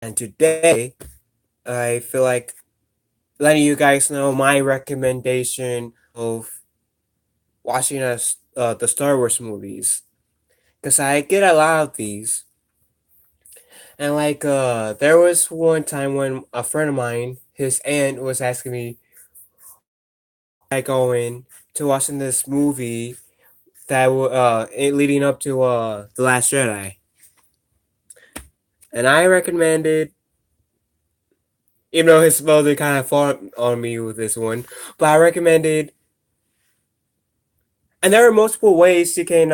And today, I feel like letting you guys know my recommendation of watching the Star Wars movies. Because I get a lot of these. And there was one time when a friend of mine, his aunt, was asking me, I going to watching this movie leading up to The Last Jedi. And I recommended, even though his mother kind of fought on me with this one, but I recommended, and there are multiple ways you can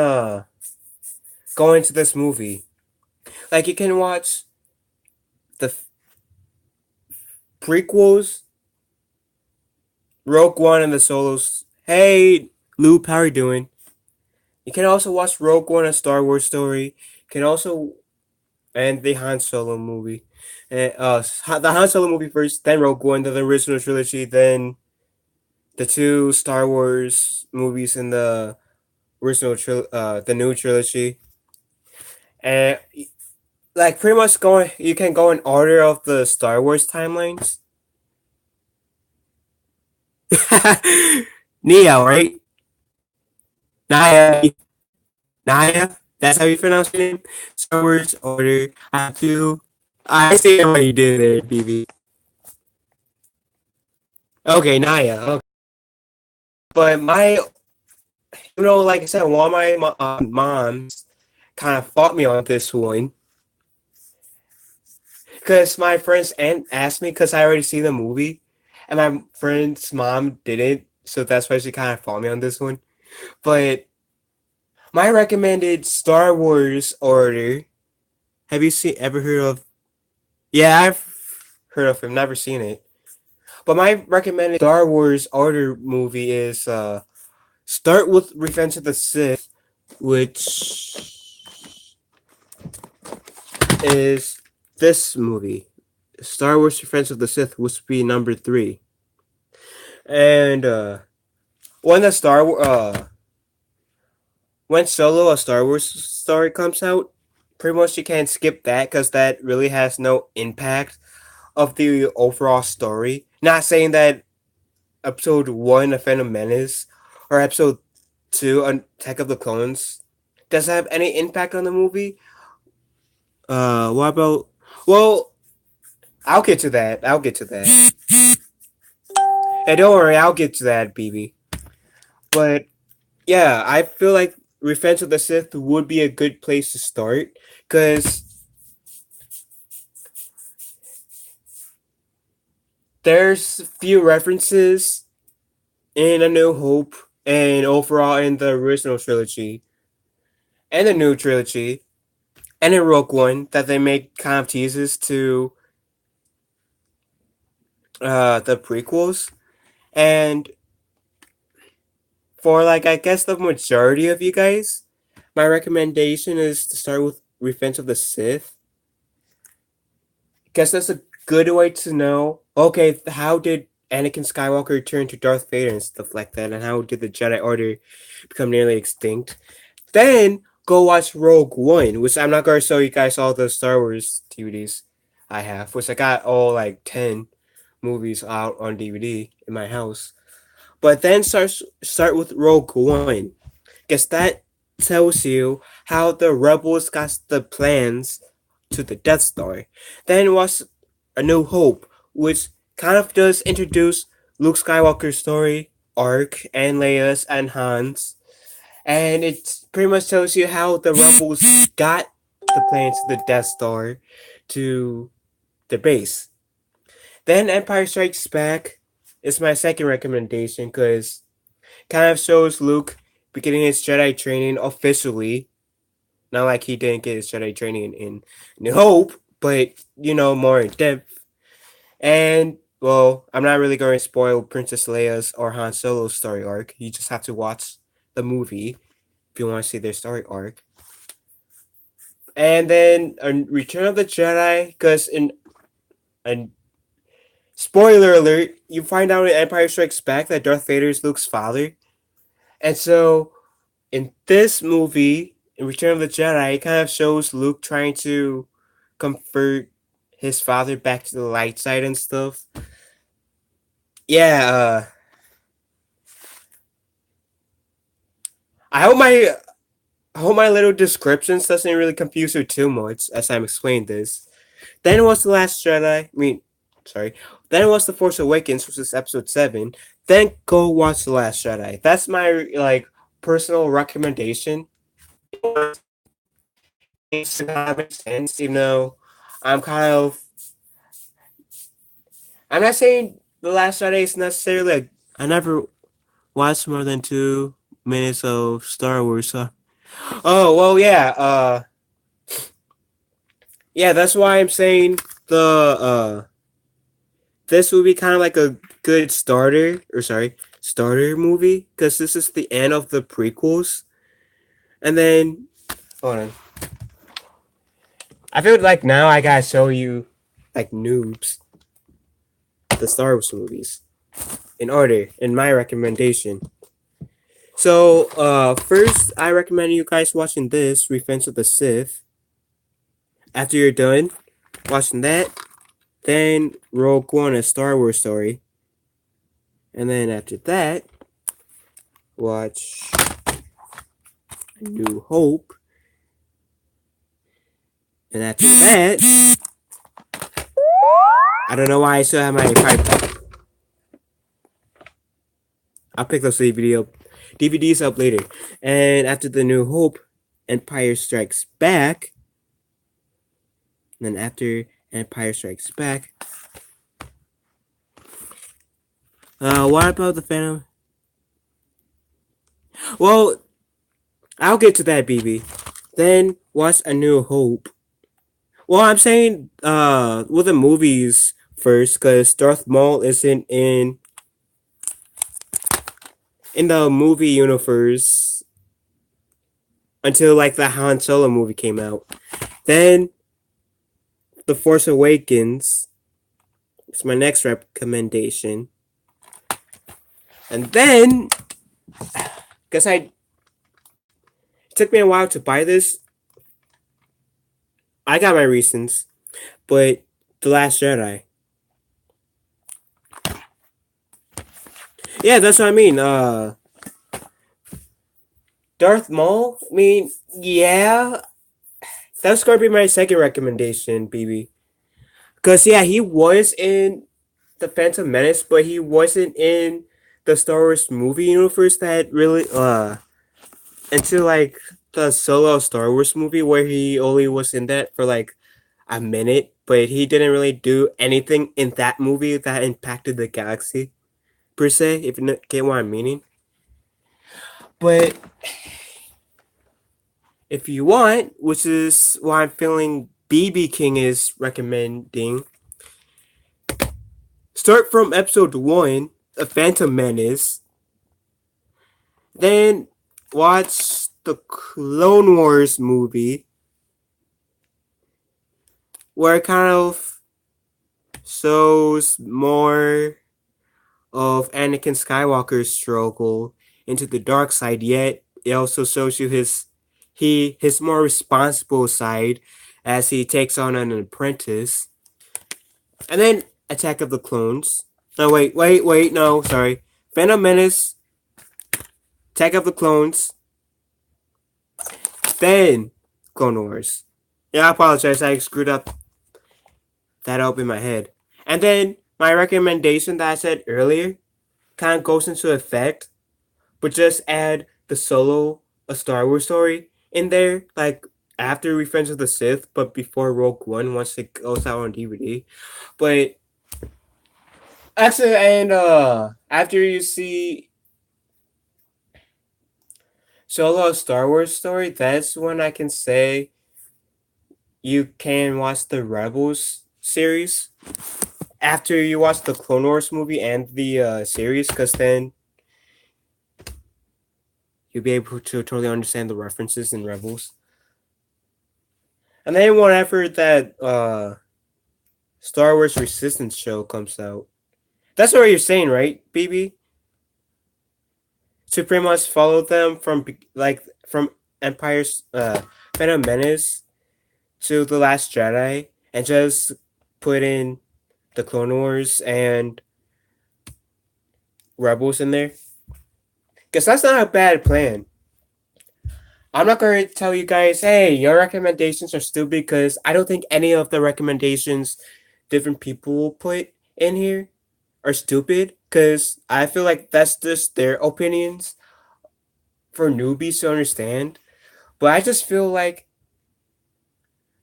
go into this movie. Like you can watch the prequels, Rogue One and the Solos. Hey, Luke, how are you doing? You can also watch Rogue One, a Star Wars story. You can also and the Han Solo movie, and the Han Solo movie first, then Rogue One, then the original trilogy, then the two Star Wars movies in the the new trilogy, and like pretty much going, you can go in order of the Star Wars timelines. Neo, right? Naya, Naya. That's how you pronounce your name. Star Wars order. I have to. I see what you did there, BB. Okay, Naya. Okay. But like I said, one of my moms kind of fought me on this one because my friend's aunt asked me because I already see the movie, and my friend's mom didn't, so that's why she kind of fought me on this one. But my recommended Star Wars order. Have you ever heard of? Yeah, I've heard of him. Never seen it. But my recommended Star Wars order movie is start with Revenge of the Sith, which is this movie. Star Wars Revenge of the Sith would be number 3. And when the when Solo a Star Wars story comes out, pretty much you can't skip that because that really has no impact of the overall story. Not saying that episode 1 of Phantom Menace or episode 2 on Attack of the Clones doesn't have any impact on the movie. What about? Well, I'll get to that. I'll get to that. Hey, don't worry, I'll get to that, BB. But yeah, I feel like Revenge of the Sith would be a good place to start because there's few references in A New Hope and overall in the original trilogy and the new trilogy and in Rogue One that they make kind of teases to the prequels. And for like I guess the majority of you guys, my recommendation is to start with Revenge of the Sith. Guess that's a good way to know. Okay, how did Anakin Skywalker turn to Darth Vader and stuff like that, and how did the Jedi Order become nearly extinct? Then go watch Rogue One, which I'm not gonna show you guys all the Star Wars DVDs I have, which I got all like 10 movies out on DVD in my house. But then start with Rogue One. Guess that tells you how the rebels got the plans to the Death Star. Then watch A New Hope, which kind of does introduce Luke Skywalker's story, arc, and Leia's and Han's. And it pretty much tells you how the rebels got the plans to the Death Star to the base. Then Empire Strikes Back is my second recommendation because kind of shows Luke beginning his Jedi training officially. Not like he didn't get his Jedi training in New Hope, but more in depth. And well, I'm not really going to spoil Princess Leia's or Han Solo's story arc. You just have to watch the movie if you want to see their story arc. And then Return of the Jedi, because in and spoiler alert, you find out in Empire Strikes Back that Darth Vader is Luke's father. And so in this movie, in Return of the Jedi, it kind of shows Luke trying to convert his father back to the light side and stuff. Yeah, I hope my little descriptions doesn't really confuse you too much as I'm explaining this. Then was the Last Jedi. Sorry. Then was the Force Awakens, which is Episode 7. Then go watch the Last Jedi. That's my personal recommendation. Makes sense, even though I'm kind of. I'm not saying the Last Jedi is necessarily. I never watched more than 2 minutes of Star Wars. So. Oh well, yeah. Yeah, that's why I'm saying the this would be kind of like a good starter movie because this is the end of the prequels, and then hold on. I feel like now I gotta show you like Noobs, the Star Wars movies, in order in my recommendation. So first I recommend you guys watching this Revenge of the Sith. After you're done watching that, then Rogue One, a Star Wars story. And then after that, watch A New Hope. And after that, I don't know why I still have my pipe. I'll pick those DVDs up later. And after The New Hope, Empire Strikes Back. And then after Empire Strikes Back, what about the Phantom? Well, I'll get to that, BB. Then watch A New Hope. Well, I'm saying with the movies first, because Darth Maul isn't in the movie universe until like the Han Solo movie came out. Then The Force Awakens is my next recommendation. And then, because it took me a while to buy this, I got my reasons, but The Last Jedi. Yeah, that's what I mean. Darth Maul. I mean, yeah, that's gonna be my second recommendation, BB. Cause yeah, he was in the Phantom Menace, but he wasn't in the Star Wars movie universe that really until like the solo Star Wars movie where he only was in that for like a minute, but he didn't really do anything in that movie that impacted the galaxy per se, if you get what I'm meaning. But if you want, which is why I'm feeling BB King is recommending, start from episode 1, A Phantom Menace, then watch the Clone Wars movie, where it kind of shows more of Anakin Skywalker's struggle into the dark side, yet it also shows you his more responsible side as he takes on an apprentice. And then Attack of the Clones. No, wait, no, sorry. Phantom Menace, Attack of the Clones, then Clone Wars. Yeah, I apologize, I screwed up in my head. And then my recommendation that I said earlier kind of goes into effect, but just add the Solo, a Star Wars story in there, like after Revenge of the Sith, but before Rogue One once it goes out on DVD. But actually, and after you see Solo, a Star Wars story, that's when I can say you can watch the Rebels series after you watch the Clone Wars movie and the series, because then you'll be able to totally understand the references in Rebels. And then whenever that Star Wars Resistance show comes out, that's what you're saying, right, BB? To pretty much follow them from Empire's Phantom Menace to The Last Jedi, and just put in the Clone Wars and Rebels in there. Because that's not a bad plan. I'm not going to tell you guys, hey, your recommendations are stupid because I don't think any of the recommendations different people will put in here are stupid because I feel like that's just their opinions for newbies to understand. But I just feel like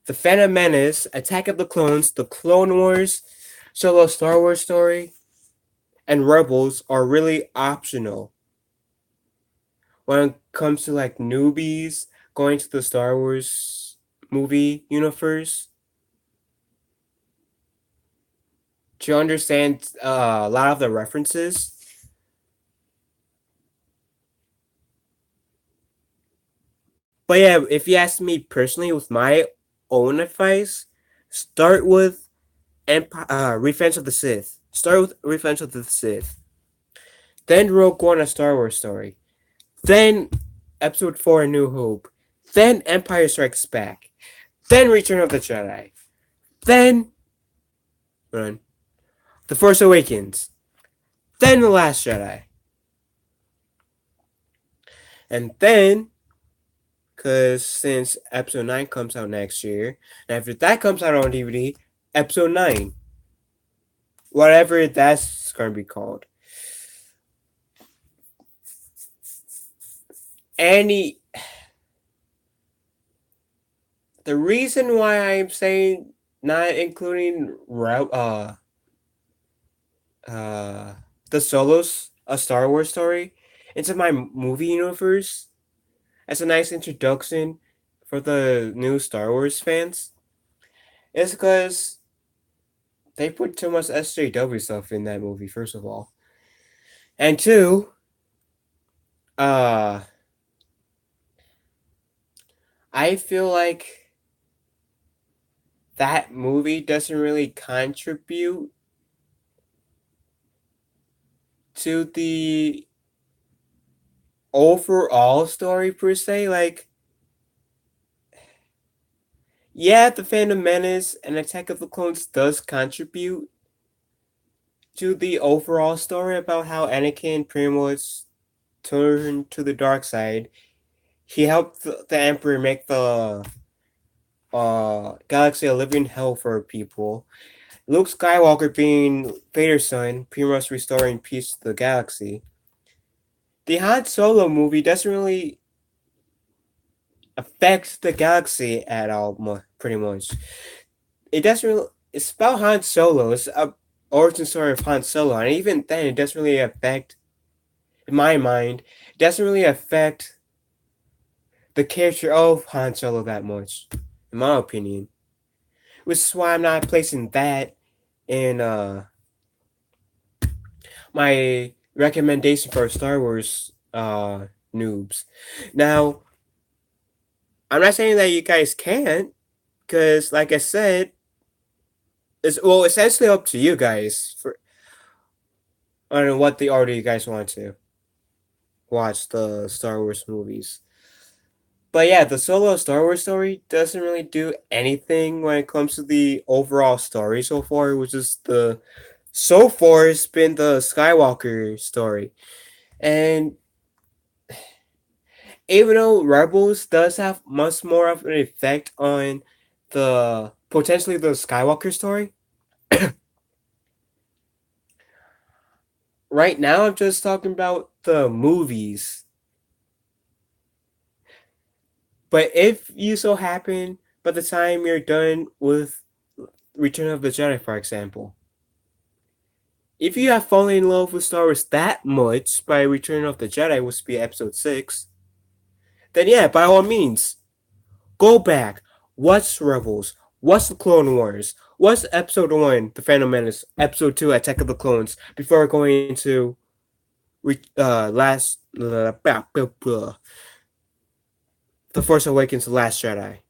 the Phantom Menace, Attack of the Clones, the Clone Wars, Solo Star Wars story, and Rebels are really optional when it comes to like newbies going to the Star Wars movie universe. To understand a lot of the references. But yeah, if you ask me personally, with my own advice, start with Revenge of the Sith. Start with Revenge of the Sith. Then Rogue One, a Star Wars story. Then Episode 4, A New Hope. Then Empire Strikes Back. Then Return of the Jedi. Then run. The Force Awakens. Then The Last Jedi. And then, because since Episode 9 comes out next year, and after that comes out on DVD, Episode 9. Whatever that's going to be called. Any the reason why I'm saying not including the solos a Star Wars story into my movie universe as a nice introduction for the new Star Wars fans is because they put too much SJW stuff in that movie, first of all. And two, uh I feel like that movie doesn't really contribute to the overall story per se. Like, yeah, the Phantom Menace and Attack of the Clones does contribute to the overall story about how Anakin pretty much turned to the dark side. He helped the Emperor make the galaxy a living hell for people. Luke Skywalker being Vader's son, pretty much restoring peace to the galaxy. The Han Solo movie doesn't really affect the galaxy at all, pretty much. It doesn't really. It's about Han Solo. It's a origin story of Han Solo, and even then, it doesn't really affect, in my mind, it doesn't really affect the character of Han Solo that much, in my opinion. Which is why I'm not placing that in my recommendation for Star Wars noobs. Now, I'm not saying that you guys can't, because like I said, it's essentially up to you guys for on what the order you guys want to watch the Star Wars movies. But yeah, the solo Star Wars story doesn't really do anything when it comes to the overall story so far, which is the so far it's been the Skywalker story. And even though Rebels does have much more of an effect on the potentially the Skywalker story, right now I'm just talking about the movies. But if you so happen by the time you're done with Return of the Jedi, for example, if you have fallen in love with Star Wars that much by Return of the Jedi, which would be Episode 6, then yeah, by all means, go back, watch Rebels, watch the Clone Wars, watch Episode 1, The Phantom Menace, Episode 2, Attack of the Clones, before going into The Force Awakens, The Last Jedi.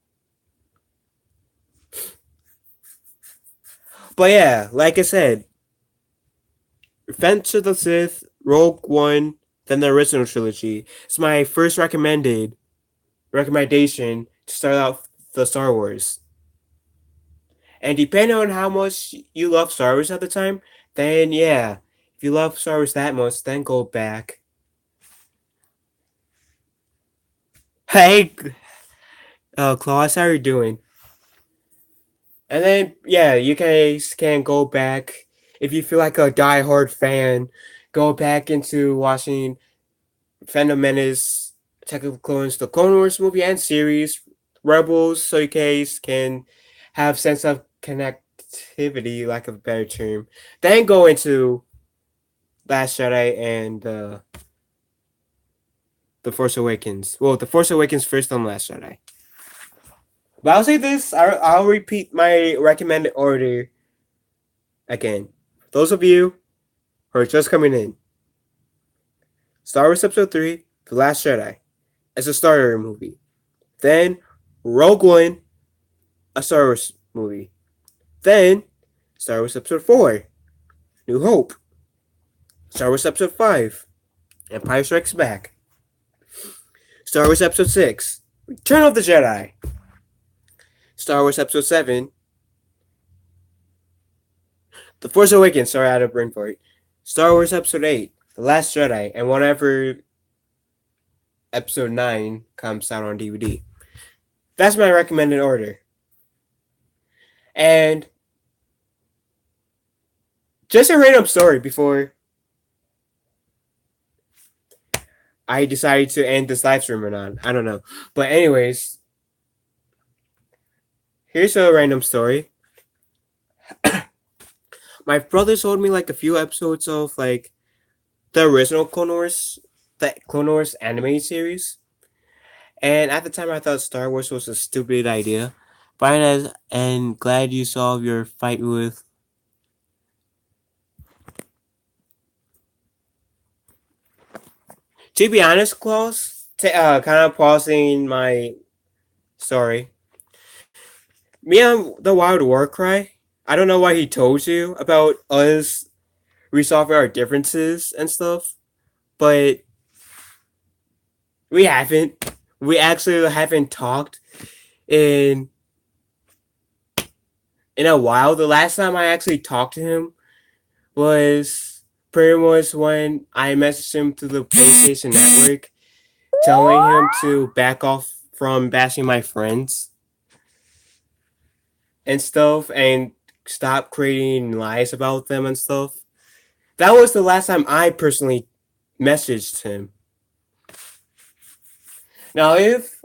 But yeah, like I said, Revenge of the Sith, Rogue One, then the original trilogy. It's my first recommendation to start out the Star Wars. And depending on how much you love Star Wars at the time, then yeah, if you love Star Wars that much, then go back. Hey, Claus, how are you doing? And then yeah, you guys can go back if you feel like a die-hard fan. Go back into watching Phantom Menace, Attack of the Clones, the Clone Wars movie and series, Rebels, so you guys can have sense of connectivity, lack of a better term. Then go into Last Jedi and The Force Awakens. Well, The Force Awakens first, then Last Jedi. But I'll say this, I'll repeat my recommended order again. For those of you who are just coming in, Star Wars Episode 3, The Last Jedi, as a starter movie. Then Rogue One, a Star Wars movie. Then Star Wars Episode 4, New Hope. Star Wars Episode 5, Empire Strikes Back. Star Wars Episode 6, Return of the Jedi. Star Wars Episode 7, The Force Awakens. Sorry, I had a brain for it. Star Wars Episode 8, The Last Jedi, and whenever Episode 9 comes out on DVD. That's my recommended order. And just a random story before I decided to end this live stream or not. I don't know. But anyways, here's a random story. My brother showed me like a few episodes of like the original Clone Wars, the Clone Wars animated series. And at the time I thought Star Wars was a stupid idea. Brian, and glad you solved your fight with to be honest, Klaus, kind of pausing my story. Me and the Wild Warcry, I don't know what he told you about us resolving our differences and stuff, but we haven't. We actually haven't talked in a while. The last time I actually talked to him was pretty much when I messaged him through the PlayStation Network, telling him to back off from bashing my friends and stuff and stop creating lies about them and stuff. That was the last time I personally messaged him. Now, if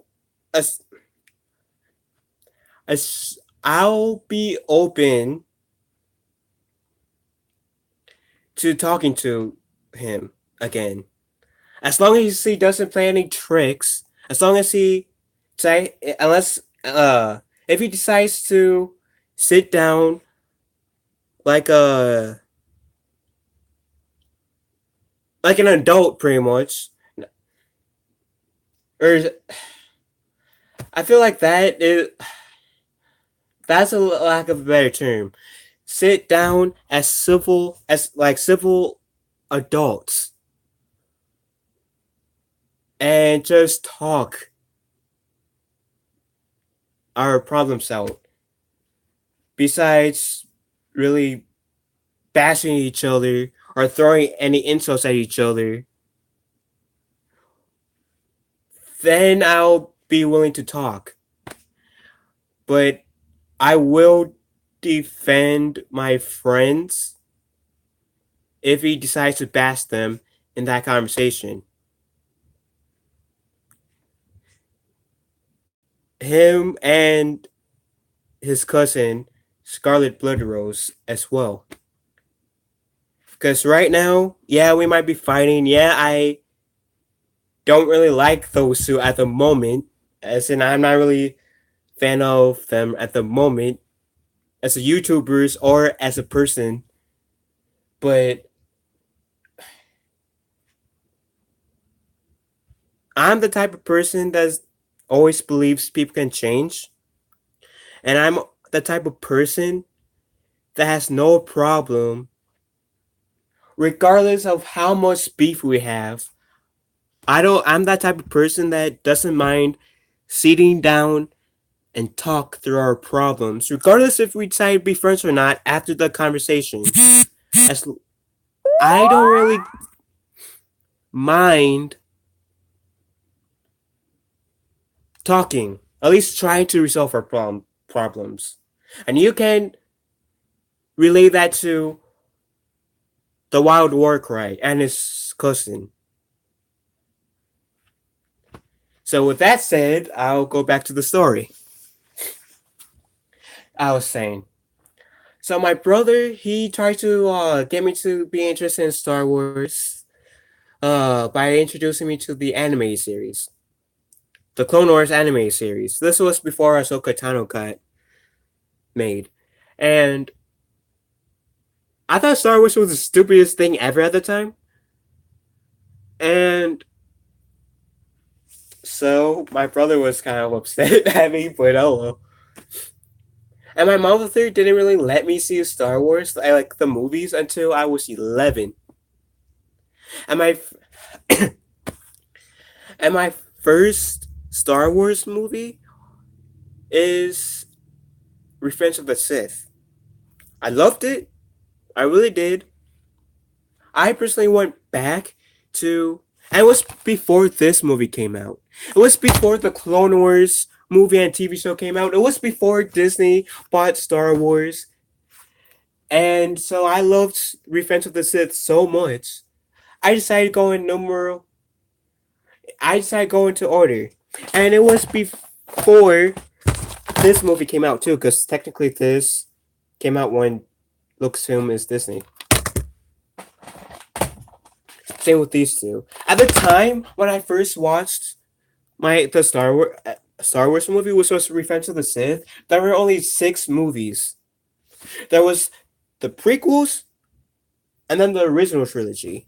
I'll be open to talking to him again, as long as he doesn't play any tricks. As long as he unless if he decides to sit down like an adult, pretty much, or I feel like that's a lack of a better term. Sit down as civil adults and just talk our problems out. Besides really bashing each other or throwing any insults at each other, then I'll be willing to talk. But I will defend my friends if he decides to bash them in that conversation. Him and his cousin, Scarlet Bloodrose, as well. Because right now, yeah, we might be fighting. Yeah, I don't really like those two at the moment. As in, I'm not really a fan of them at the moment as a YouTubers or as a person. But I'm the type of person that always believes people can change. And I'm the type of person that has no problem, regardless of how much beef we have. I'm that type of person that doesn't mind sitting down and talk through our problems, regardless if we decide to be friends or not after the conversation. As I don't really mind talking, at least trying to resolve our problems. And you can relate that to the Wild Warcry and his cousin. So with that said, I'll go back to the story. I was saying. So my brother, he tried to get me to be interested in Star Wars by introducing me to the anime series. The Clone Wars anime series. This was before Ahsoka Tano got made. And I thought Star Wars was the stupidest thing ever at the time. And so my brother was kind of upset at me, but oh well. And my mother didn't really let me see Star Wars, like the movies, until I was 11. And my and my first Star Wars movie is Revenge of the Sith. I loved it. I really did. I personally went back to, and it was before this movie came out. It was before the Clone Wars movie and TV show came out. It was before Disney bought Star Wars. And so I loved Revenge of the Sith so much. I decided go into order. And it was before this movie came out too, because technically this came out when Lucasfilm is Disney. Same with these two. At the time when I first watched the Star Wars movie, which was Revenge of the Sith, there were only 6 movies. There was the prequels, and then the original trilogy.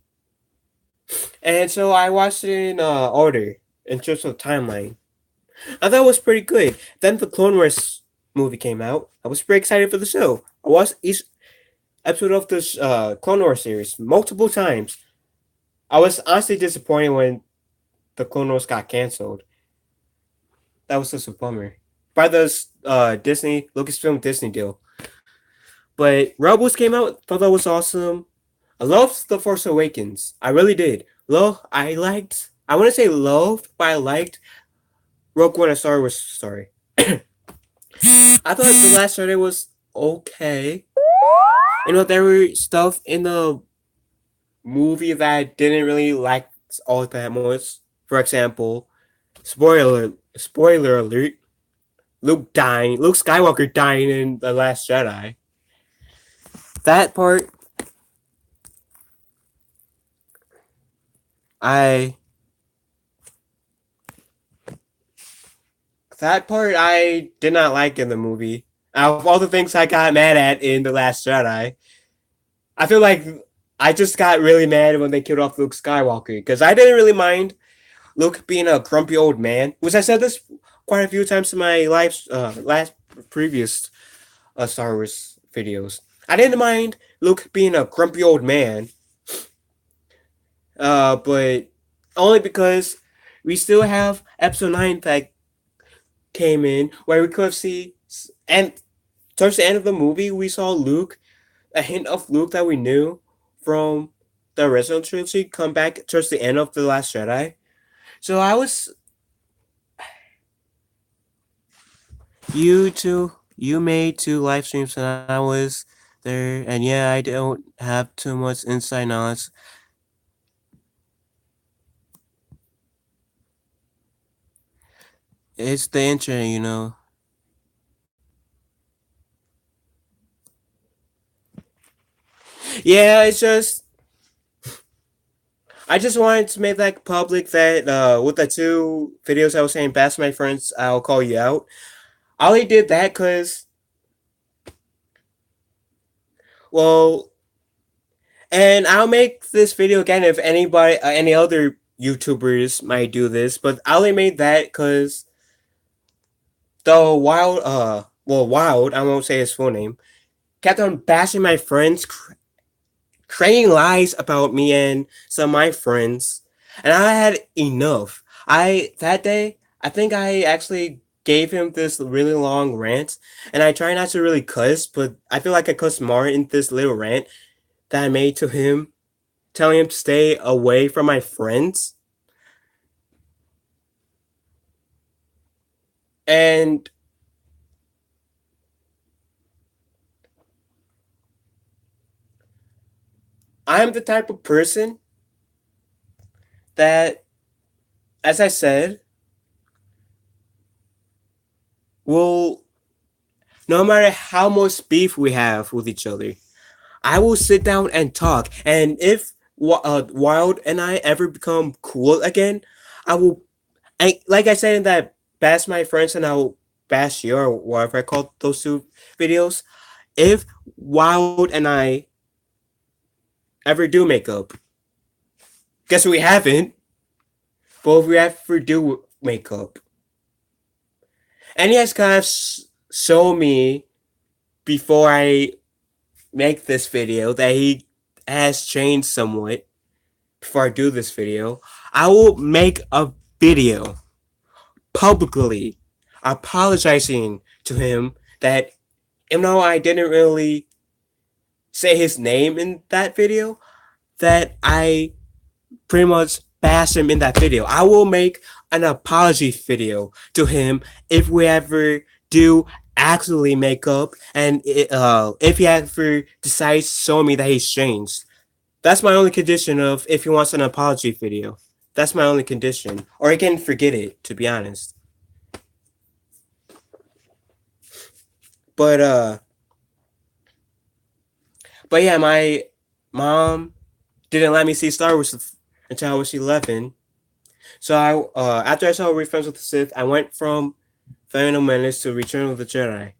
And so I watched it in order in terms of timeline. I thought it was pretty good. Then the Clone Wars movie came out. I was pretty excited for the show. I watched each episode of this Clone Wars series multiple times. I was honestly disappointed when the Clone Wars got canceled. That was just a bummer. By the Disney, Lucasfilm Disney deal. But Rebels came out, thought that was awesome. I loved The Force Awakens. I really did. I wouldn't say loved, but I liked Rogue One and Star Wars Story. I thought The Last Jedi was okay. You know, there were stuff in the movie that I didn't really like all that much. For example, spoiler alert, Luke Skywalker dying in The Last Jedi. That part, I did not like in the movie. Out of all the things I got mad at in The Last Jedi, I feel like I just got really mad when they killed off Luke Skywalker, because I didn't really mind Luke being a grumpy old man, which I said this quite a few times in my previous Star Wars videos. I didn't mind Luke being a grumpy old man, but only because we still have Episode 9 that came in, where we could see, and towards the end of the movie, we saw a hint of Luke that we knew from the original trilogy come back towards the end of The Last Jedi. So you made 2 live streams and I was there, and yeah, I don't have too much inside knowledge. It's the internet, you know. Yeah, I just wanted to make that public that with the 2 videos I was saying, Bash My Friends, I'll call you out. I only did that because, well, and I'll make this video again if any other YouTubers might do this, but I only made that because the Wild, I won't say his full name, kept on bashing my friends, creating lies about me and some of my friends, and I had enough. That day, I think I actually gave him this really long rant, and I try not to really cuss, but I feel like I cussed more in this little rant that I made to him, telling him to stay away from my friends. And I'm the type of person that, as I said, will, no matter how much beef we have with each other, I will sit down and talk. And if Wild and I ever become cool again, I will, like I said in that bash my friends and I'll bash you or whatever I call those two videos. If Wild and I ever do make up, guess we haven't, but if we ever do make up, and he has kind of show me before I make this video that he has changed somewhat before I do this video, I will make a video publicly apologizing to him that even though I didn't really say his name in that video, that I pretty much bash him in that video. I will make an apology video to him if we ever do actually make up and if he ever decides to show me that he's changed. That's my only condition of if he wants an apology video. That's my only condition. Or he can forget it, to be honest. But but yeah, my mom didn't let me see Star Wars until I was 11. So after I saw Revenge of the Sith, I went from Phantom Menace to Return of the Jedi,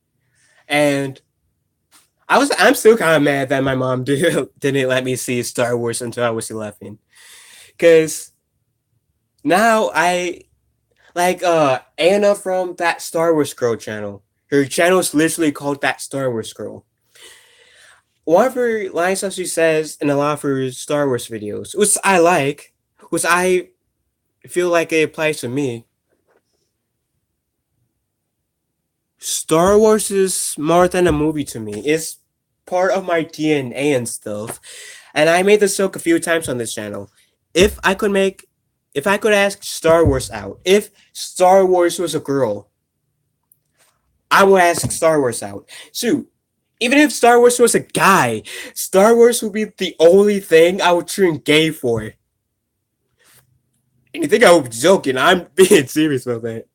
and I'm still kind of mad that my mom didn't let me see Star Wars until I was 11, because now I like Anna from that Star Wars Girl channel. Her channel is literally called That Star Wars Girl. One of her lines that she says in a lot of her Star Wars videos, which I like, which I feel like it applies to me. Star Wars is more than a movie to me. It's part of my DNA and stuff. And I made this joke a few times on this channel. If I could ask Star Wars out, if Star Wars was a girl, I would ask Star Wars out. Shoot, even if Star Wars was a guy, Star Wars would be the only thing I would turn gay for. And you think I was joking? I'm being serious about that.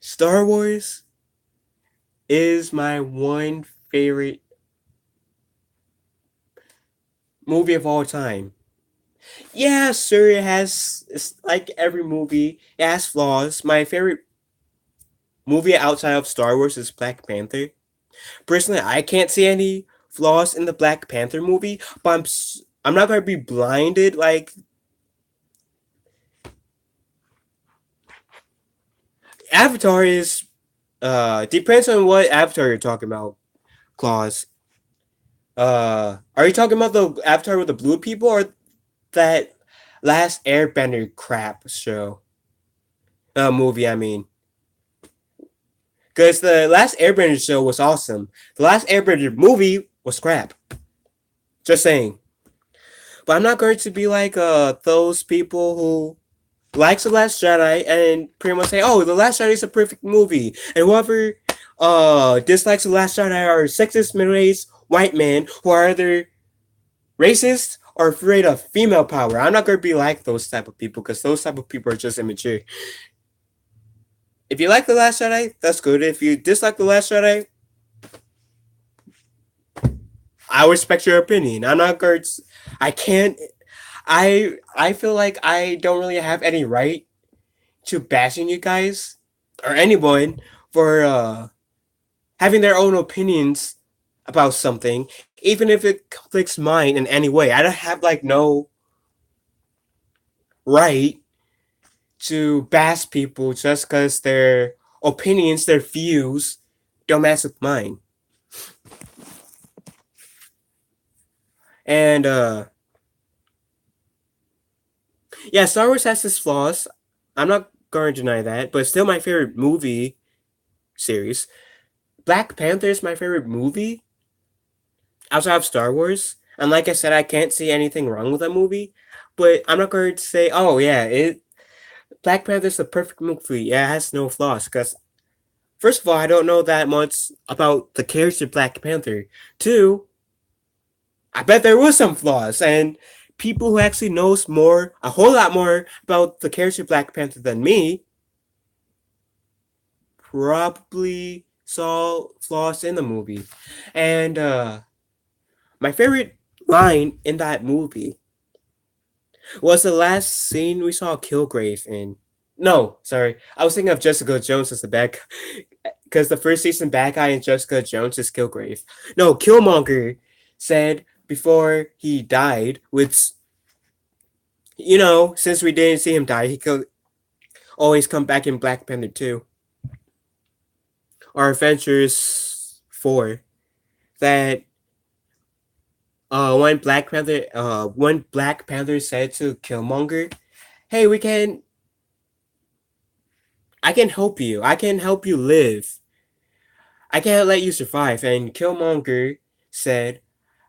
Star Wars is my one favorite movie of all time. Yeah, sure, it's like every movie, it has flaws. My favorite movie outside of Star Wars is Black Panther. Personally, I can't see any flaws in the Black Panther movie, but I'm not gonna be blinded like Avatar is. Depends on what Avatar you're talking about, Claus. Are you talking about the Avatar with the blue people or that Last Airbender crap show? Movie, I mean. Because the Last Airbender show was awesome. The Last Airbender movie was crap. Just saying. But I'm not going to be like those people who likes The Last Jedi and pretty much say, oh, The Last Jedi is a perfect movie. And whoever dislikes The Last Jedi are sexist middle-aged white men who are either racist or afraid of female power. I'm not going to be like those type of people because those type of people are just immature. If you like The Last Jedi, that's good. If you dislike The Last Jedi, I respect your opinion. I'm not going to, I can't, I feel like I don't really have any right to bashing you guys or anyone for having their own opinions about something, even if it conflicts mine in any way. I don't have like no right to bash people just because their opinions, their views don't match with mine. And yeah, Star Wars has its flaws. I'm not going to deny that, but still my favorite movie series. Black Panther is my favorite movie outside of Star Wars. And like I said, I can't see anything wrong with that movie. But I'm not going to say, oh yeah, Black Panther's the perfect movie. Yeah, it has no flaws. Because first of all, I don't know that much about the character Black Panther. Two, I bet there was some flaws, and people who actually knows more, a whole lot more about the character Black Panther than me, probably saw flaws in the movie. And my favorite line in that movie was the last scene we saw Kilgrave in. No, sorry, I was thinking of Jessica Jones as the bad guy, because the first season bad guy in Jessica Jones is Kilgrave. No, Killmonger said before he died, which, since we didn't see him die, he could always come back in Black Panther 2 or Adventures 4. That when Black Panther said to Killmonger, "Hey, I can help you. I can help you live. I can't let you survive." And Killmonger said,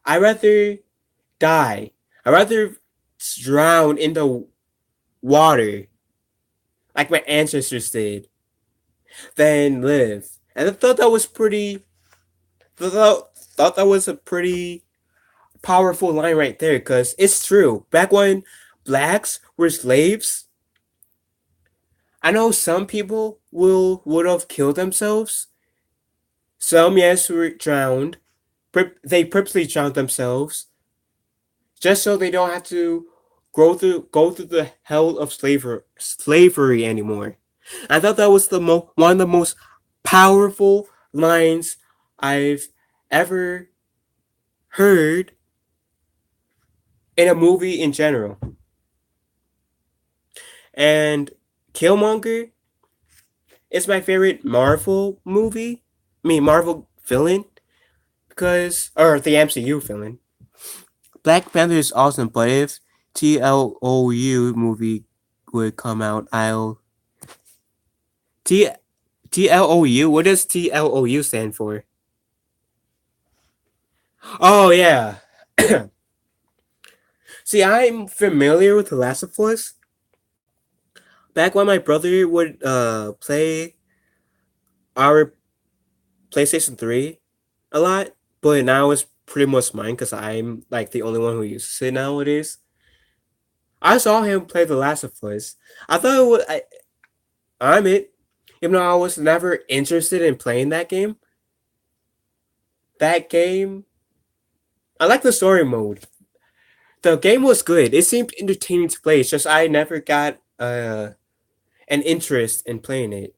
"I'd rather die. I'd rather drown in the water like my ancestors did than live." And I thought that was thought that was a pretty powerful line right there, because it's true. Back when blacks were slaves, I know some people would have killed themselves. Some, yes, were drowned. They purposely drowned themselves just so they don't have to go through the hell of slavery anymore. I thought that was one of the most powerful lines I've ever heard in a movie in general. And Killmonger is my favorite Marvel movie. Marvel villain, or the MCU villain. Black Panther is awesome, but if TLOU movie would come out, TLOU. What does TLOU stand for? Oh yeah. See, I'm familiar with The Last of Us. Back when my brother would play our PlayStation 3 a lot, but now it's pretty much mine because I'm like the only one who uses it nowadays. I saw him play The Last of Us. I thought it was, I'm it. Even though I was never interested in playing that game. That game, I like the story mode. The game was good. It seemed entertaining to play. It's just I never got an interest in playing it.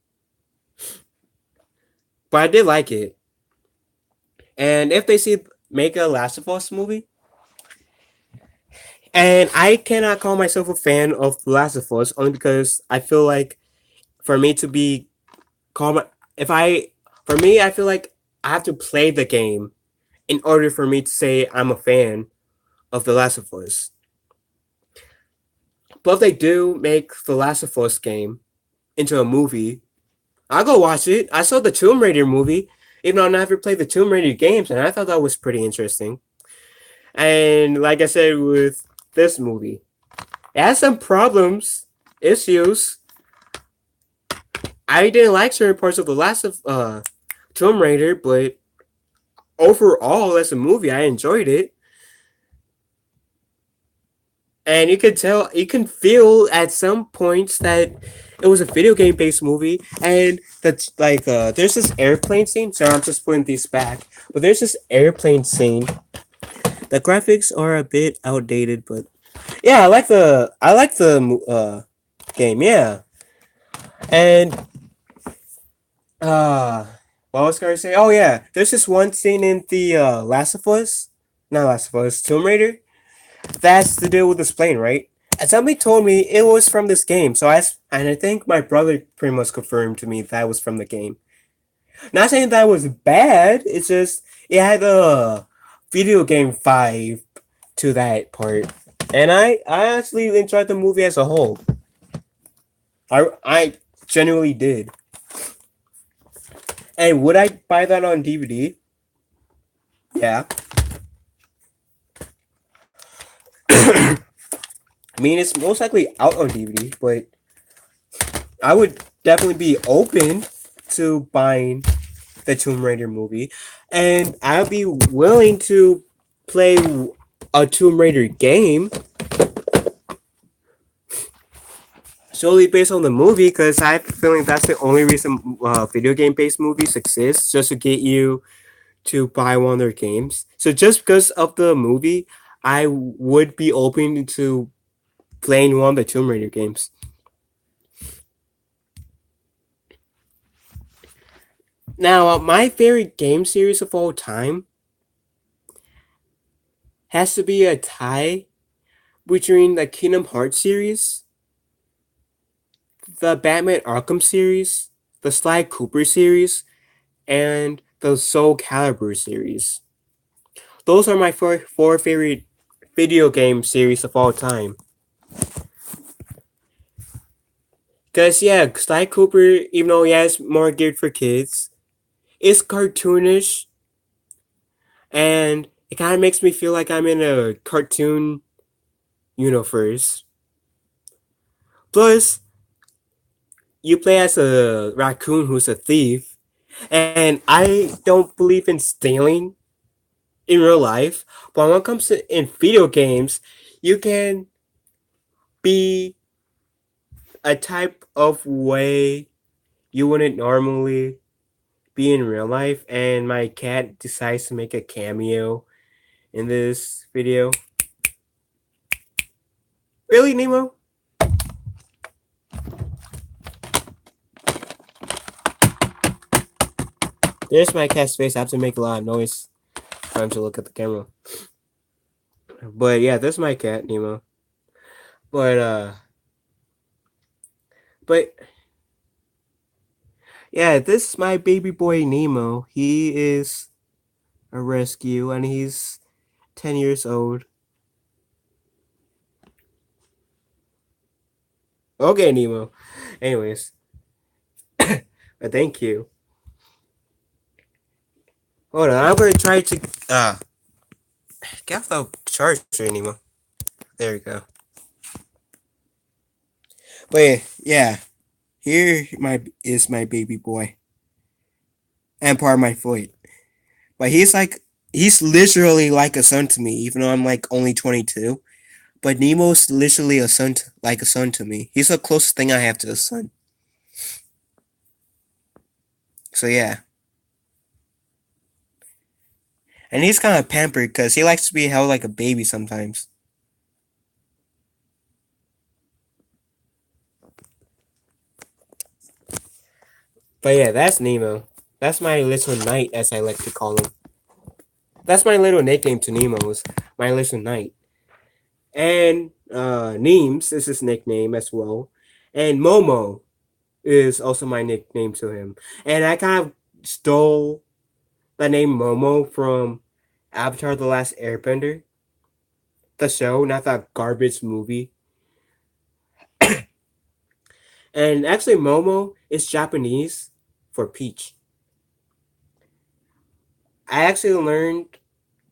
But I did like it. And if they make a Last of Us movie, and I cannot call myself a fan of The Last of Us only because I feel like for me to be I feel like I have to play the game in order for me to say I'm a fan of The Last of Us. But if they do make The Last of Us game into a movie, I'll go watch it. I saw the Tomb Raider movie, even though I never played the Tomb Raider games, and I thought that was pretty interesting. And like I said with this movie, it has some issues. I didn't like certain parts of the last of Tomb Raider, but overall, as a movie, I enjoyed it. And you can feel at some points that it was a video game based movie, and that's like there's this airplane scene. So I'm just putting these back, but there's this airplane scene. The graphics are a bit outdated, but yeah, I like the game. Yeah, and what was I gonna say? Oh yeah, there's this one scene in the Last of Us, not Last of Us, Tomb Raider. That's to do with this plane, right? And somebody told me it was from this game. And I think my brother pretty much confirmed to me that was from the game. Not saying that was bad. It's just it had a video game vibe to that part, and I actually enjoyed the movie as a whole. I genuinely did. And would I buy that on DVD? Yeah. I mean, it's most likely out on DVD, but I would definitely be open to buying the Tomb Raider movie, and I'll be willing to play a Tomb Raider game solely based on the movie, because I have a feeling that's the only reason video game based movies exist, just to get you to buy one of their games. So just because of the movie, I would be open to playing one of the Tomb Raider games. Now, my favorite game series of all time has to be a tie between the Kingdom Hearts series, the Batman Arkham series, the Sly Cooper series, and the Soul Calibur series. Those are my four favorite video game series of all time. Because, yeah, Sly Cooper, even though, yeah, it's more geared for kids, is cartoonish, and it kind of makes me feel like I'm in a cartoon universe. Plus, you play as a raccoon who's a thief, and I don't believe in stealing in real life, but when it comes to in video games, you can be a type of way you wouldn't normally be in real life, and my cat decides to make a cameo in this video. Really, Nemo? There's my cat's face. I have to make a lot of noise trying to look at the camera. But yeah, this is my cat, Nemo. But but yeah, this is my baby boy Nemo. He is a rescue, and he's 10 years old. Okay, Nemo. Anyways, but thank you. Hold on, I'm gonna try to get off the charger, Nemo. There we go. But yeah, here is my baby boy and part of my foot. But he's literally like a son to me, even though I'm like only 22. But Nemo's literally like a son to me. He's the closest thing I have to a son. So yeah, and he's kind of pampered because he likes to be held like a baby sometimes. But yeah, that's Nemo. That's my little knight, as I like to call him. That's my little nickname to Nemo's, my little knight. And Neems is his nickname as well. And Momo is also my nickname to him. And I kind of stole the name Momo from Avatar The Last Airbender, the show, not that garbage movie. And actually, Momo is Japanese for peach. I actually learned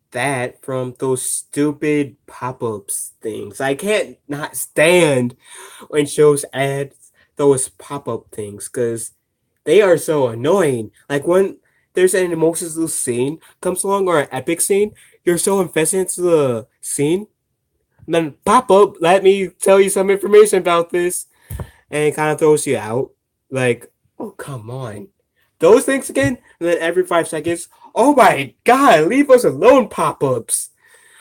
that from those stupid pop-ups things. I can't not stand when shows add those pop-up things because they are so annoying. Like when there's an emotional scene comes along or an epic scene, you're so invested into the scene, and then pop up, let me tell you some information about this, and it kind of throws you out. Like, oh come on, those things again, and then every 5 seconds, oh my god, leave us alone, pop-ups.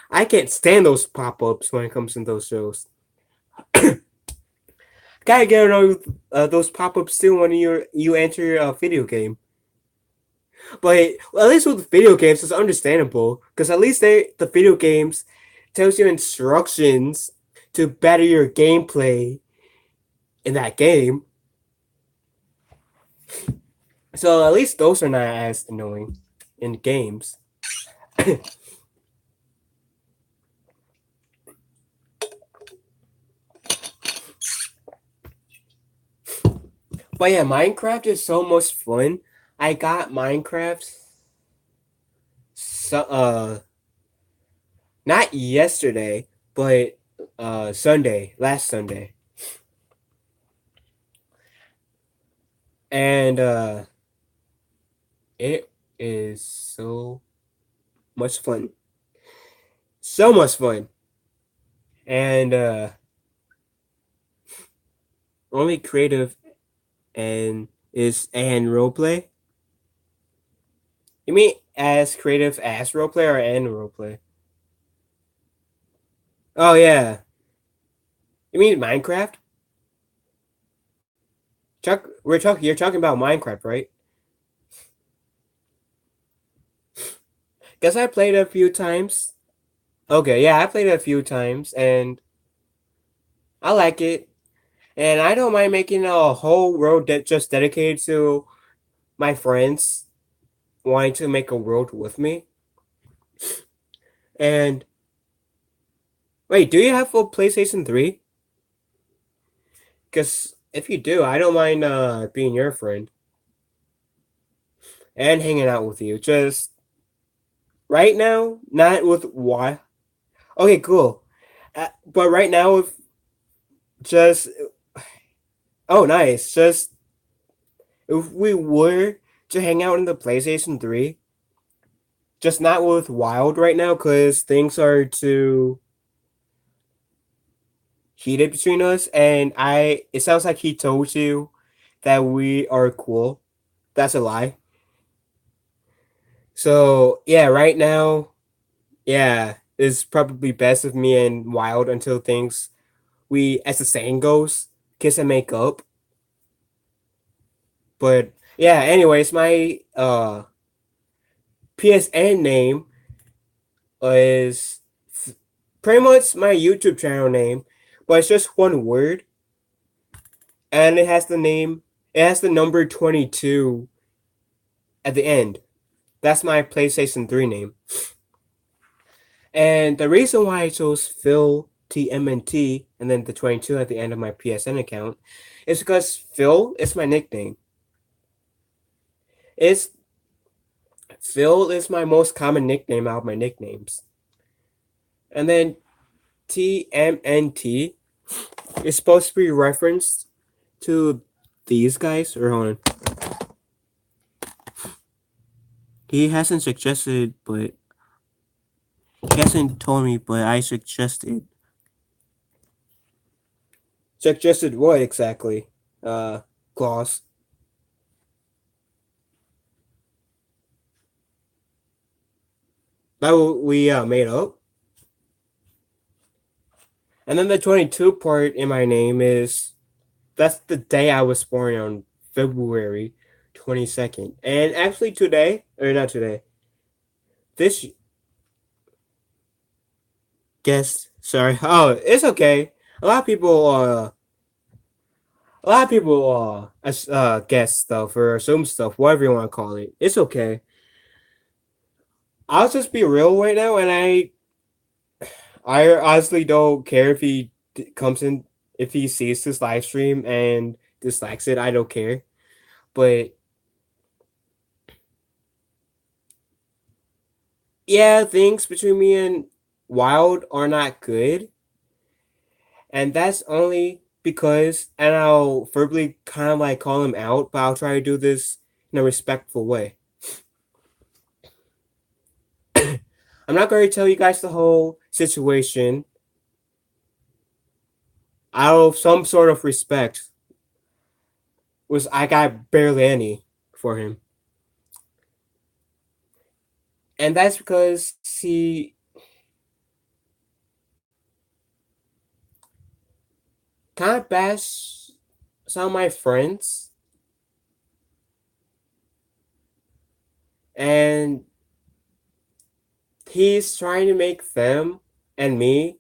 I can't stand those pop-ups when it comes to those shows. Gotta get those pop-ups too when you enter a video game. But well, at least with video games, it's understandable because at least the video games tells you instructions to better your gameplay in that game. So at least those are not as annoying in games. But yeah, Minecraft is so much fun. I got Minecraft so not yesterday, but Sunday, last Sunday. And it is so much fun. So much fun. And only creative and roleplay. You mean as creative as roleplay or and roleplay? Oh yeah. You mean Minecraft? Chuck, you're talking about Minecraft, right? Guess I played it a few times. Okay, yeah, I played it a few times and I like it. And I don't mind making a whole world that just dedicated to my friends wanting to make a world with me. And wait, do you have a PlayStation 3? Because if you do, I don't mind being your friend and hanging out with you. Just right now, not with why. Okay, cool. But right now, if just oh, nice. Just if we were to hang out in the PlayStation 3, just not with Wild right now, because things are too heated between us. And it sounds like he told you that we are cool. That's a lie. So yeah, right now, yeah, it's probably best of me and Wild until things we, as the saying goes, kiss and make up. But yeah, anyways, my PSN name is pretty much my YouTube channel name, but it's just one word, and it has the name. It has the number 22 at the end. That's my PlayStation 3 name. And the reason why I chose Phil TMNT and then the 22 at the end of my PSN account is because Phil is my nickname. It's Phil is my most common nickname out of my nicknames. And then TMNT is supposed to be referenced to these guys. Or hold on. He hasn't suggested, but he hasn't told me, but I suggested. Suggested what exactly? Clause. That we made up. And then the 22 part in my name is that's the day I was born on February 22nd. And actually today, or not today, this guest, sorry. Oh, it's okay. A lot of people as guess stuff or assume stuff, whatever you want to call it. It's okay. I'll just be real right now, and I honestly don't care if he comes in, if he sees this live stream and dislikes it. I don't care. But yeah, things between me and Wild are not good, and that's only because, and I'll verbally kind of like call him out, but I'll try to do this in a respectful way. I'm not going to tell you guys the whole situation out of some sort of respect, was I got barely any for him. And that's because he kind of bashed some of my friends, and he's trying to make them and me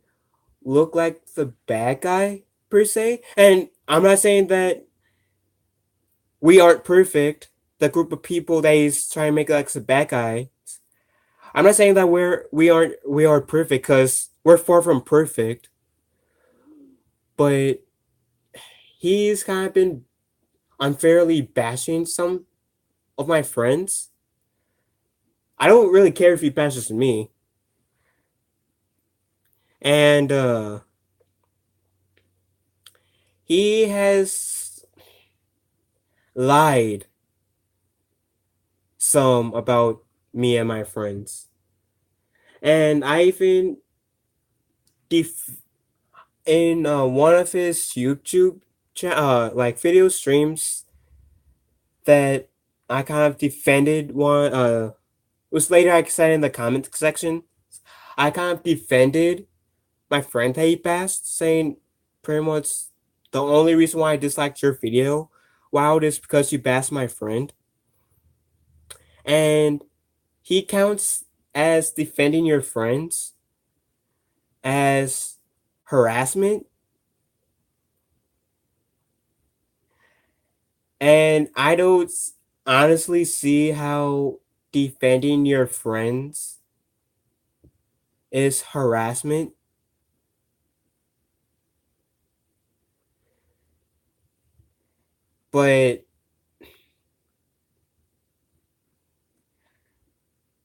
look like the bad guy per se. And I'm not saying that we aren't perfect. The group of people that he's trying to make like the bad guy. I'm not saying that we are perfect, because we're far from perfect. But he's kind of been unfairly bashing some of my friends. I don't really care if he bashes me. And he has lied some about me and my friends. And I even def- in one of his YouTube like video streams that I kind of defended one it was later I said in the comment section. I kind of defended my friend that he passed, saying pretty much the only reason why I disliked your video, Wild, is because you bashed my friend. And he counts as defending your friends as harassment. And I don't honestly see how defending your friends is harassment. But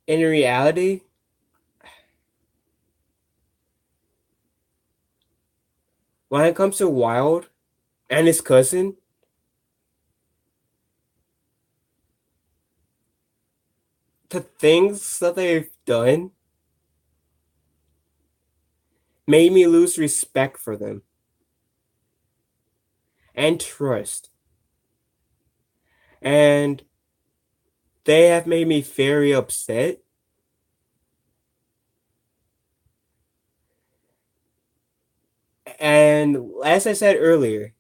in reality, when it comes to Wild and his cousin, the things that they've done made me lose respect for them and trust. And they have made me very upset. And as I said earlier,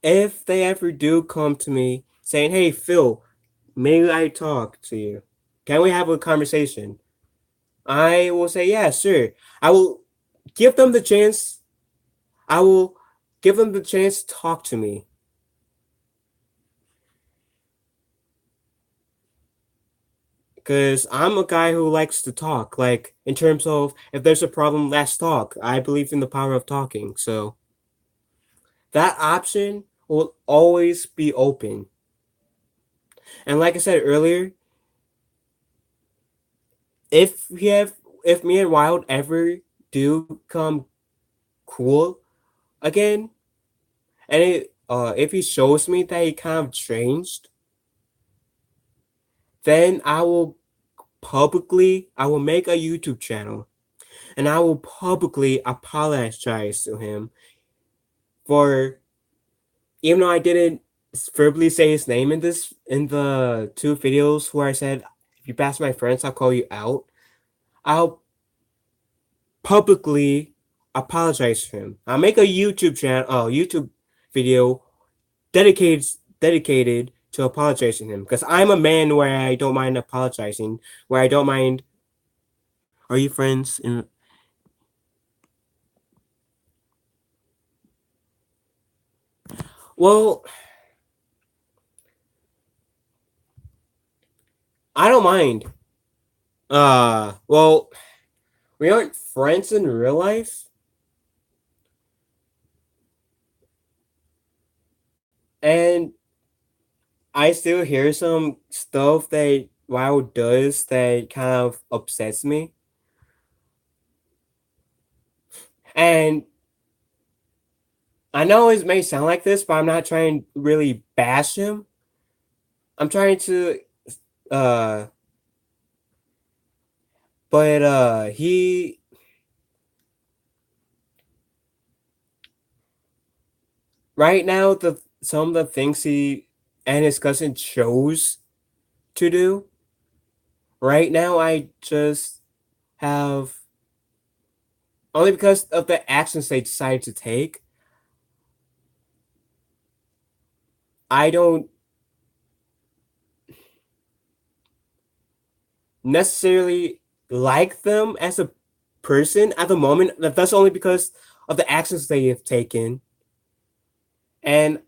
if they ever do come to me saying, "Hey, Phil, may I talk to you? Can we have a conversation?" I will say, "Yeah, sure." I will give them the chance. I will give them the chance to talk to me. Because I'm a guy who likes to talk. Like, in terms of if there's a problem, let's talk. I believe in the power of talking. So that option will always be open. And like I said earlier, if we have if me and Wild ever do come cool again, and if he shows me that he kind of changed, then I will make a YouTube channel and I will publicly apologize to him for, even though I didn't verbally say his name in the two videos where I said, if you pass my friends, I'll call you out. I'll publicly apologize to him. I'll make a YouTube video dedicated dedicated to apologizing to him, because I'm a man where I don't mind apologizing, where I don't mind. Are you friends? Well, I don't mind. Well, we aren't friends in real life, and I still hear some stuff that Wow does that kind of upsets me. And I know it may sound like this, but I'm not trying to really bash him. I'm trying to, uh, but he right now the some of the things he and his cousin chose to do. Right now, I just have, only because of the actions they decided to take. I don't necessarily like them as a person at the moment. That's only because of the actions they have taken. And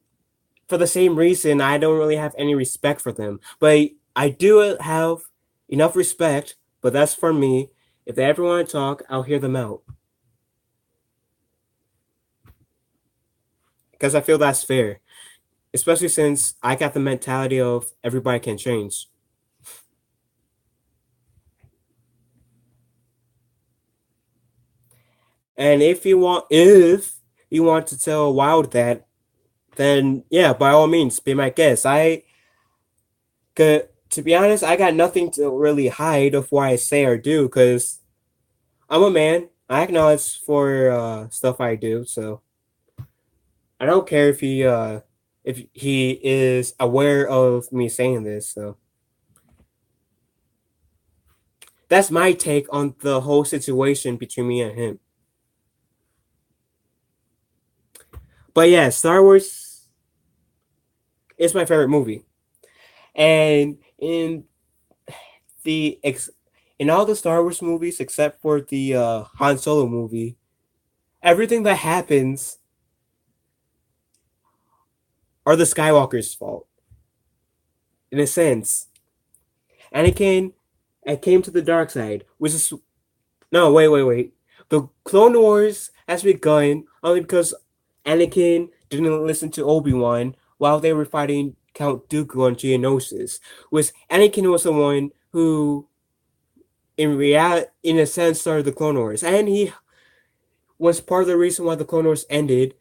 for the same reason, I don't really have any respect for them. But I do have enough respect, but that's for me. If they ever want to talk, I'll hear them out. Because I feel that's fair. especially since I got the mentality of everybody can change. And if you want to tell Wild that, then yeah, by all means, be my guest. To be honest, I got nothing to really hide of what I say or do because I'm a man. I acknowledge for stuff I do, so I don't care if he is aware of me saying this. So that's my take on the whole situation between me and him. But yeah, Star Wars is my favorite movie, and the ex- in all the Star Wars movies except for the Han Solo movie, everything that happens are the Skywalker's fault in a sense. Anakin came to the dark side, which is no wait. The Clone Wars has begun only because Anakin didn't listen to Obi-Wan while they were fighting Count Dooku on Geonosis. Was Anakin was the one who in a sense started the Clone Wars, and he was part of the reason why the Clone Wars ended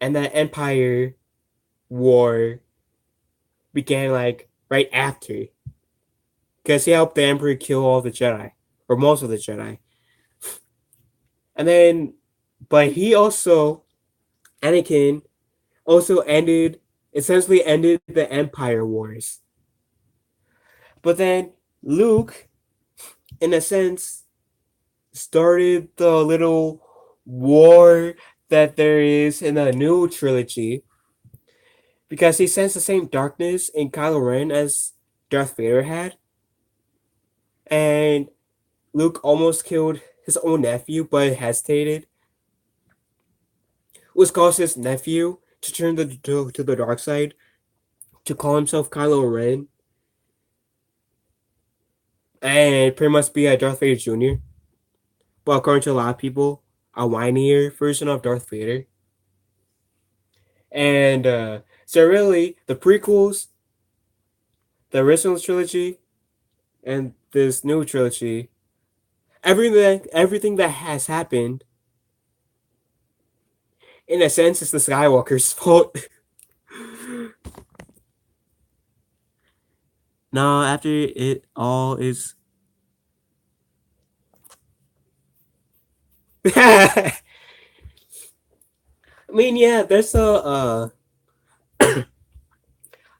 and that Empire War began like right after, because he helped the Emperor kill all the Jedi or most of the Jedi, and then, but he also Anakin also essentially ended the Empire Wars. But then Luke, in a sense, started the little war that there is in the new trilogy because he sensed the same darkness in Kylo Ren as Darth Vader had. And Luke almost killed his own nephew, but hesitated, which caused his nephew to turn to the dark side to call himself Kylo Ren and pretty much be a Darth Vader Jr. But according to a lot of people, a whinier version of Darth Vader. And so really, the prequels, the original trilogy, and this new trilogy, everything that has happened, in a sense, is the Skywalker's fault. No, after it all is. I mean, yeah, there's a.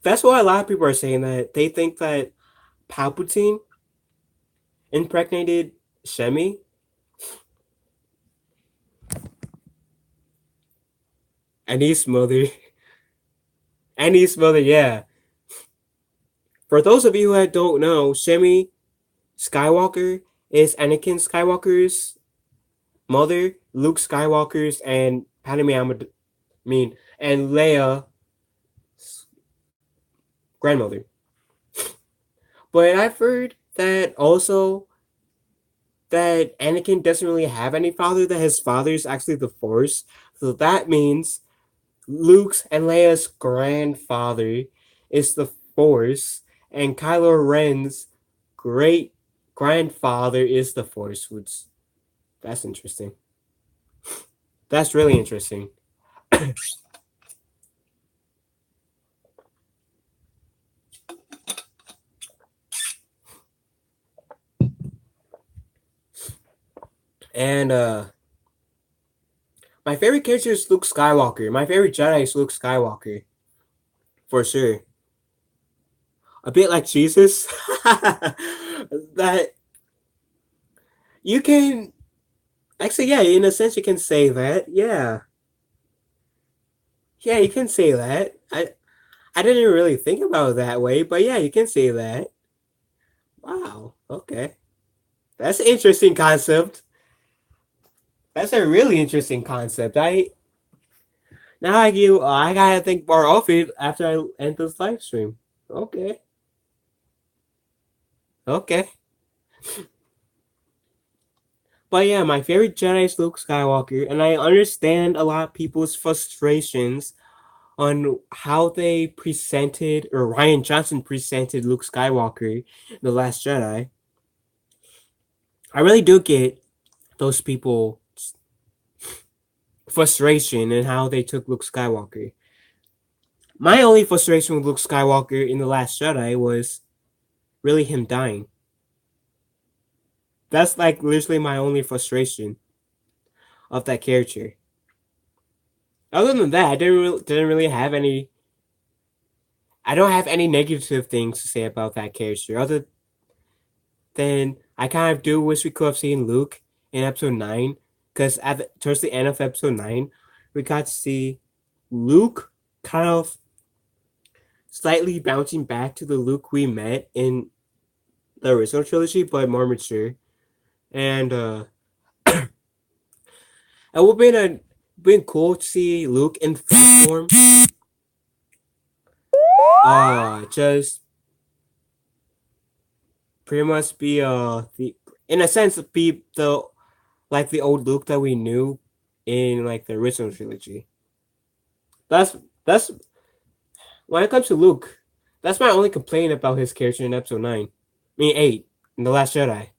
That's why a lot of people are saying that they think that Palpatine impregnated Shemi. Annie's mother. Annie's mother, yeah. For those of you who don't know, Shemi Skywalker is Anakin Skywalker's mother, Luke Skywalker's, and and Leia's grandmother. But I've heard that also that Anakin doesn't really have any father, that his father is actually the Force. So that means Luke's and Leia's grandfather is the Force, and Kylo Ren's great grandfather is the Force. Which that's interesting. That's really interesting. And my favorite character is Luke Skywalker. My favorite Jedi is Luke Skywalker, for sure. A bit like Jesus. That you can actually, yeah, in a sense, you can say that. Yeah, yeah, you can say that. I didn't really think about it that way, but yeah, you can say that. Wow. Okay, that's an interesting concept. That's a really interesting concept. I gotta think more of it after I end this live stream. Okay. Okay. But yeah, my favorite Jedi is Luke Skywalker, and I understand a lot of people's frustrations on how they presented, or Ryan Johnson presented Luke Skywalker in The Last Jedi. I really do get those people frustration and how they took Luke Skywalker. My only frustration with Luke Skywalker in The Last Jedi was really him dying. That's like literally my only frustration of that character. Other than that, I didn't really have any. I don't have any negative things to say about that character. Other than I kind of do wish we could have seen Luke in Episode 9, because towards the end of Episode 9, we got to see Luke kind of slightly bouncing back to the Luke we met in the original trilogy, but more mature. And it would have been cool to see Luke in full form. Just pretty much be the in a sense be the like the old Luke that we knew in like the original trilogy. That's when it comes to Luke, that's my only complaint about his character in Episode 9. I mean 8 in The Last Jedi.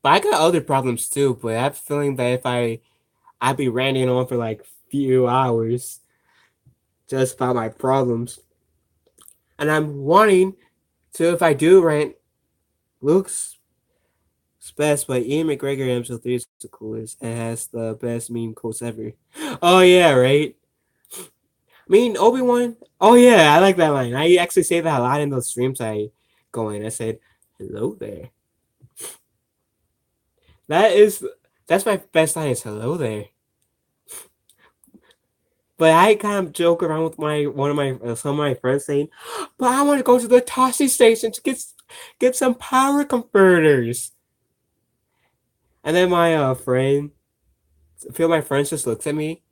But I got other problems too, but I have a feeling that if I'd be ranting on for like few hours just about my problems. And I'm wanting to, if I do rant, Luke's best, but Ian McGregor in Episode 3 is the coolest and has the best meme quotes ever. Oh yeah, right? I mean, Obi-Wan. Oh yeah, I like that line. I actually say that a lot in those streams I go in. I said, hello there. That's my best line is hello there. But I kind of joke around with some of my friends saying, "But I want to go to the Toshi station to get some power converters." And then my a few of my friends just looked at me,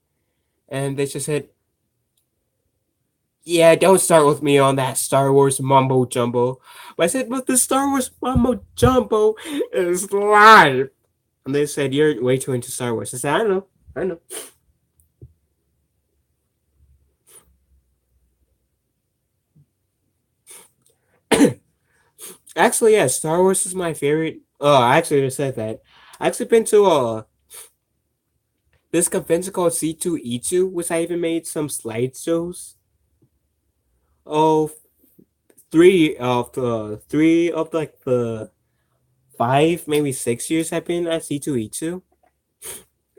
and they just said, "Yeah, don't start with me on that Star Wars mumbo jumbo." But I said, "But the Star Wars mumbo jumbo is live." And they said, "You're way too into Star Wars." I said, I know." Actually, yeah, Star Wars is my favorite. Oh, I actually just said that. I actually been to this convention called C2E2, which I even made some slideshows. Oh, three of like the 5, maybe 6 years I've been at C2E2.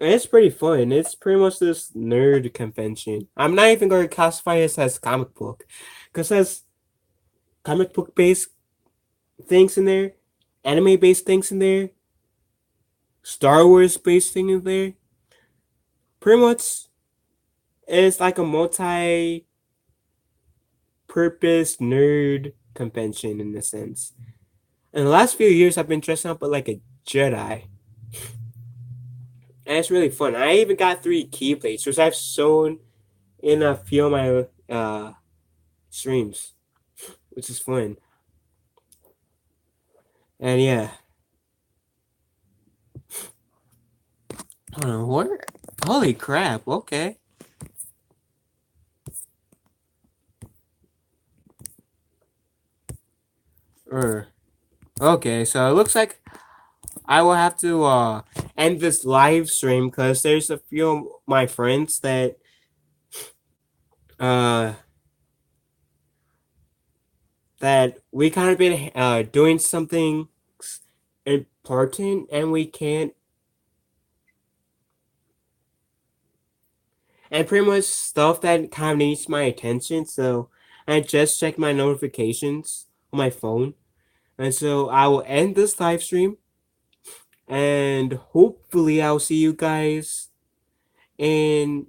And it's pretty fun. It's pretty much this nerd convention. I'm not even going to classify this as comic book, because there's comic book based things in there, anime based things in there, Star Wars based thing in there. Pretty much, it's like a multi-purpose nerd convention in a sense. In the last few years, I've been dressing up like a Jedi, and it's really fun. I even got 3 keyblades, which I've shown in a few of my streams, which is fun. And yeah, hold on, what? Holy crap! Okay. Okay, so it looks like I will have to end this live stream because there's a few of my friends that uh that we kind of been doing something important and we can't, and pretty much stuff that kind of needs my attention. So I just checked my notifications on my phone, and so I will end this live stream, and hopefully I'll see you guys in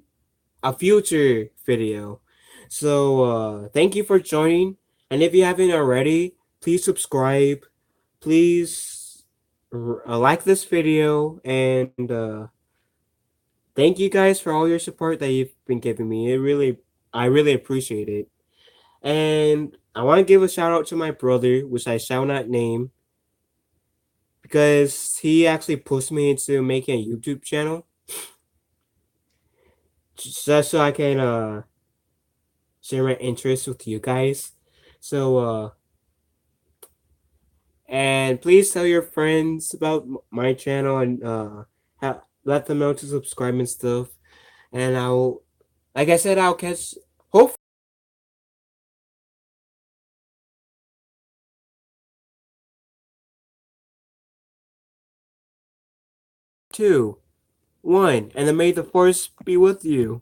a future video. So thank you for joining, and if you haven't already, please subscribe, please like this video, and thank you guys for all your support that you've been giving me. I really appreciate it. And I want to give a shout out to my brother, which I shall not name, because he actually pushed me into making a YouTube channel. just so I can share my interests with you guys. So and please tell your friends about my channel and let them know to subscribe and stuff. And I'll, like I said, I'll catch hopefully 2, 1, and then may the force be with you.